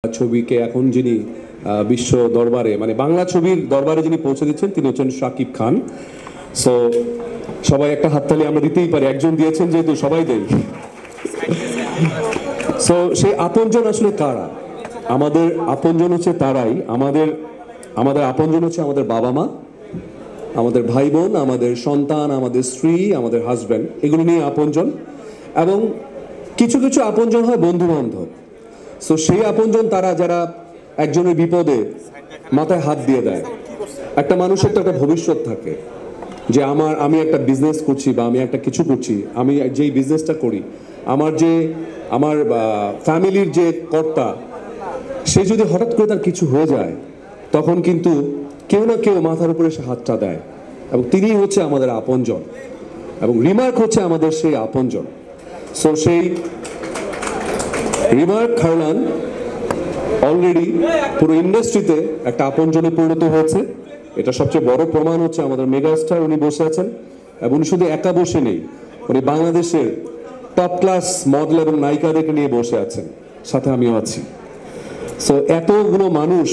ছবিকে এখন যিনি বিশ্ব দরবারে মানে বাংলা ছবির দরবারে যিনি পৌঁছে দিচ্ছেন তিনি হচ্ছেন শাকিব খান। সো সবাই একটা হাততালি আমরা দিতেই পারি, একজন দিয়েছেন যেহেতু সবাই দেই। সো সেই আপনজন আসলে কারা? আমাদের আপনজন হচ্ছে তারাই, আমাদের আপনজন হচ্ছে আমাদের বাবা মা, আমাদের ভাই বোন, আমাদের সন্তান, আমাদের স্ত্রী, আমাদের হাজব্যান্ড, এগুলো নিয়ে আপনজন। এবং কিছু কিছু আপনজন হয় বন্ধু বান্ধব। সো সেই আপনজন তারা যারা একজনের বিপদে মাথায় হাত দিয়ে দেয়। একটা মানুষের তো একটা ভবিষ্যৎ থাকে যে আমি একটা বিজনেস করছি বা আমি একটা কিছু করছি, আমি যেই বিজনেসটা করি আমার ফ্যামিলির যে কর্তা সে যদি হঠাৎ করে তার কিছু হয়ে যায় তখন কিন্তু কেউ না কেউ মাথার উপরে সে হাতটা দেয় এবং তিনিই হচ্ছে আমাদের আপনজন এবং রিমার্ক হচ্ছে আমাদের সেই আপনজন। সো সেই রিমার্ক খারলান অলরেডি পুরো ইন্ডাস্ট্রিতে একটা আপনজনে পরিণত হয়েছে। এটা সবচেয়ে বড় প্রমাণ হচ্ছে আমাদের মেগাস্টার উনি বসে আছেন এবং উনি শুধু একা বসে নেই, উনি বাংলাদেশের টপ ক্লাস মডেল এবং নায়িকাদেরকে নিয়ে বসে আছেন, সাথে আমিও আছি। সো এতগুলো মানুষ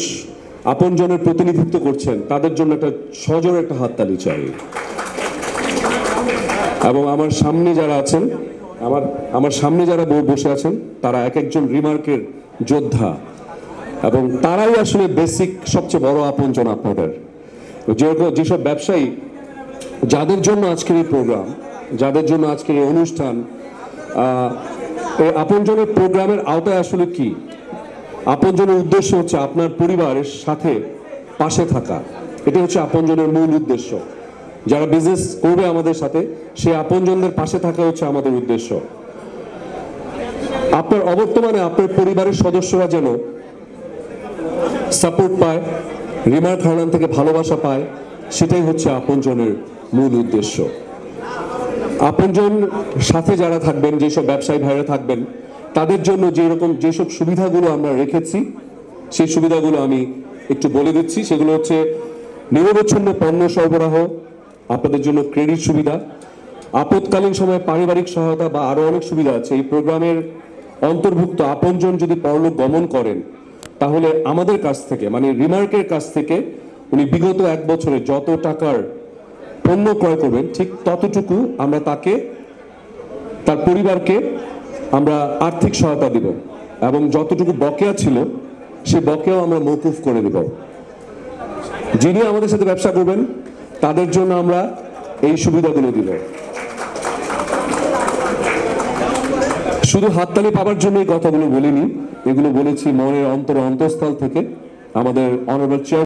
আপনজনের প্রতিনিধিত্ব করছেন, তাদের জন্য একটা সজোরে একটা হাততালি চাই। এবং আমার সামনে যারা আছেন, আমার সামনে যারা বসে আছেন তারা এক একজন রিমার্কের যোদ্ধা এবং তারাই আসলে বেসিক সবচেয়ে বড় আপনজন আপনাদের। যেসব ব্যবসায়ী যাদের জন্য আজকের এই প্রোগ্রাম, যাদের জন্য আজকের এই অনুষ্ঠান, এই আপনজনের প্রোগ্রামের আওতায় আসলে কি? আপনজনের উদ্দেশ্য হচ্ছে আপনার পরিবারের সাথে পাশে থাকা, এটা হচ্ছে আপনজনের মূল উদ্দেশ্য। যারা বিজনেস করবে আমাদের সাথে সেই আপনজনদের পাশে থাকা হচ্ছে আমাদের উদ্দেশ্য। আপনার অবর্তমানে আপনার পরিবারের সদস্যরা যেন সাপোর্ট পায়, রিমার্ক খারলান থেকে ভালোবাসা পায়, সেটাই হচ্ছে আপনজনের মূল উদ্দেশ্য। আপনজন সাথে যারা থাকবেন, যেসব ব্যবসায়ী ভাইরা থাকবেন, তাদের জন্য যেসব সুবিধাগুলো আমরা রেখেছি সেই সুবিধাগুলো আমি একটু বলে দিচ্ছি। সেগুলো হচ্ছে নিরবচ্ছিন্ন পণ্য সরবরাহ, আপনাদের জন্য ক্রেডিট সুবিধা, আপৎকালীন সময়ে পারিবারিক সহায়তা বা আরো অনেক সুবিধা আছে। এই প্রোগ্রামের অন্তর্ভুক্ত আপনজন যদি পরলোক গমন করেন তাহলে আমাদের কাছ থেকে মানে রিমার্কের কাছ থেকে উনি বিগত 1 বছরে যত টাকার পণ্য ক্রয় করবেন ঠিক ততটুকু আমরা তাকে, তার পরিবারকে আমরা আর্থিক সহায়তা দিব এবং যতটুকু বকেয়া ছিল সে বকেয়াও আমরা মওকুফ করে দেব। যিনি আমাদের সাথে ব্যবসা করবেন তাদের জন্য আমরা এই সুবিধাগুলো দিব। শুধু হাততালি পাবার জন্য এই কথাগুলো বলিনি, এগুলো বলেছি মনের অন্তরস্থল থেকে। আমাদের অনারেবল চেয়ার